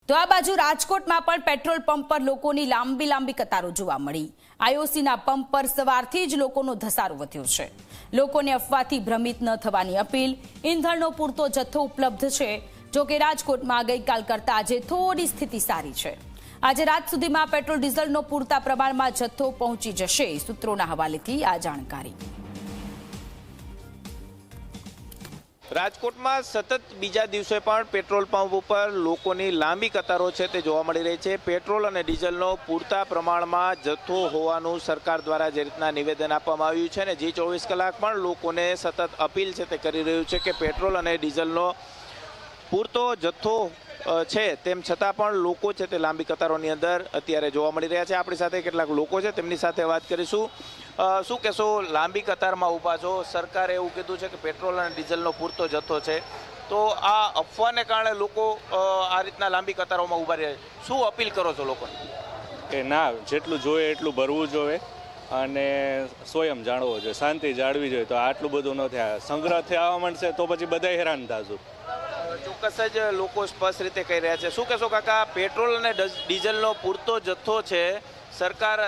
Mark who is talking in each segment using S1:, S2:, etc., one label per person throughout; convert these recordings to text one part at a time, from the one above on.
S1: તો આ બાજુ રાજકોટમાં પણ પેટ્રોલ પંપ પર લોકોની લાંબી કતારો જોવા મળી। આઈઓસીના પંપ પર સવારથી જ લોકોનો ધસારો વધ્યો છે। લોકોને અફવાથી ભ્રમિત ન થવાની અપીલ। ઈંધણનો પૂરતો જથ્થો ઉપલબ્ધ છે। જો કે રાજકોટમાં ગઈકાલ કરતા આજે થોડી સ્થિતિ સારી છે। આજે રાત સુધીમાં પેટ્રોલ ડીઝલનો પૂરતા પ્રમાણમાં જથ્થો પહોંચી જશે। સૂત્રોના હવાલેથી આ જાણકારી।
S2: રાજકોટમાં સતત બીજા દિવસે પણ પેટ્રોલ પંપ ઉપર લોકોની લાંબી કતારો છે તે જોવા મળી રહી છે। પેટ્રોલ અને ડીઝલનો પૂરતા પ્રમાણમાં જથ્થો હોવાનું સરકાર દ્વારા જે રીતના નિવેદન આપવામાં આવ્યું છે ને G24 કલાક પણ લોકોને સતત અપીલ છે તે કરી રહ્યું છે કે પેટ્રોલ અને ડીઝલનો પૂરતો જથ્થો છે તેમ છતાં પણ લોકો છે તે લાંબી કતારોની અંદર અત્યારે જોવા મળી રહ્યા છે। આપણી સાથે કેટલાક લોકો છે તેમની સાથે વાત કરીશું। શું કહેશો, લાંબી કતારમાં ઊભા છો, સરકારે એવું કીધું છે કે પેટ્રોલ અને ડીઝલનો પૂરતો જથ્થો છે, તો આ અફવાને કારણે લોકો આ રીતના લાંબી કતારોમાં ઊભા રહ્યા છે, શું અપીલ કરો છો લોકોને?
S3: કે ના, જેટલું જોઈએ એટલું ભરવું જોઈએ અને સ્વયં જાળવવો જોઈએ, શાંતિ જાળવી જોઈએ। તો આટલું બધું ન થાય, સંગ્રહ થવા માંડશે તો પછી બધા હેરાન થશું।
S2: ચોક્કસ જ લોકો સ્પષ્ટ રીતે કહી રહ્યા છે। શું કહેશો કાકા, પેટ્રોલ અને ડીઝલનો પૂરતો જથ્થો છે, સરકાર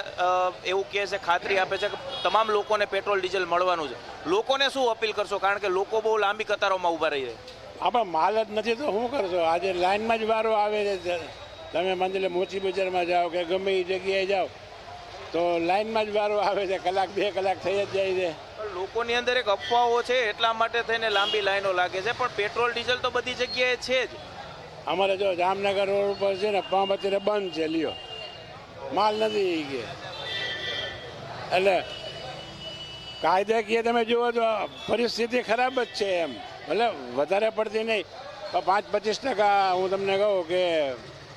S2: એવું કહે છે, ખાતરી આપે છે કે તમામ લોકોને પેટ્રોલ ડીઝલ મળવાનું છે, લોકોને શું અપીલ કરશો? કારણ કે લોકો બહુ લાંબી કતારોમાં ઊભા રહી છે।
S4: આપણે માલ જ નથી તો શું કરશો? આજે લાઇનમાં જ વારો આવે છે। તમે મંદિરે મોચી બજારમાં જાઓ કે ગમે એ જગ્યાએ જાઓ તો લાઇનમાં જ વારો આવે છે, કલાક 2 કલાક થઈ જ જાય છે।
S2: લોકોની અંદર એક અફવાઓ છે એટલા માટે થઈને લાંબી લાઈનો લાગે છે, પણ પેટ્રોલ ડીઝલ તો બધી જગ્યાએ છે જ।
S4: અમારે જો જામનગર રોડ ઉપર છે ને પંપ અત્યારે બંધ છે, લ્યો માલ નથી કે એટલે કાયદાકીય તમે જુઓ તો પરિસ્થિતિ ખરાબ જ છે। એમ ભલે વધારે પડતી નહીં, પણ 5-25% હું તમને કહું કે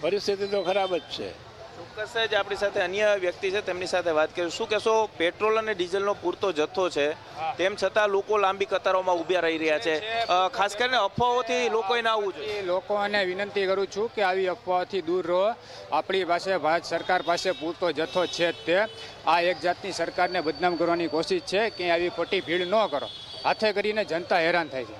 S4: પરિસ્થિતિ તો ખરાબ જ છે।
S2: ચોક્કસ જ આપણી સાથે અન્ય વ્યક્તિ છે, તેમની સાથે વાત કરીશું। શું કહેશો, પેટ્રોલ અને ડીઝલનો પૂરતો જથ્થો છે તેમ છતાં લોકો લાંબી કતારોમાં ઊભા રહી રહ્યા છે, ખાસ કરીને અફવાઓથી લોકોએ ના આવવું જોઈએ।
S5: લોકોને વિનંતી કરું છું કે આવી અફવાઓથી દૂર રહો। આપણી પાસે ભારત સરકાર પાસે પૂરતો જથ્થો છે જ તે। આ એક જાતની સરકારને બદનામ કરવાની કોશિશ છે કે આવી ખોટી ભીડ ન કરો, હાથે કરીને જનતા હેરાન થાય છે।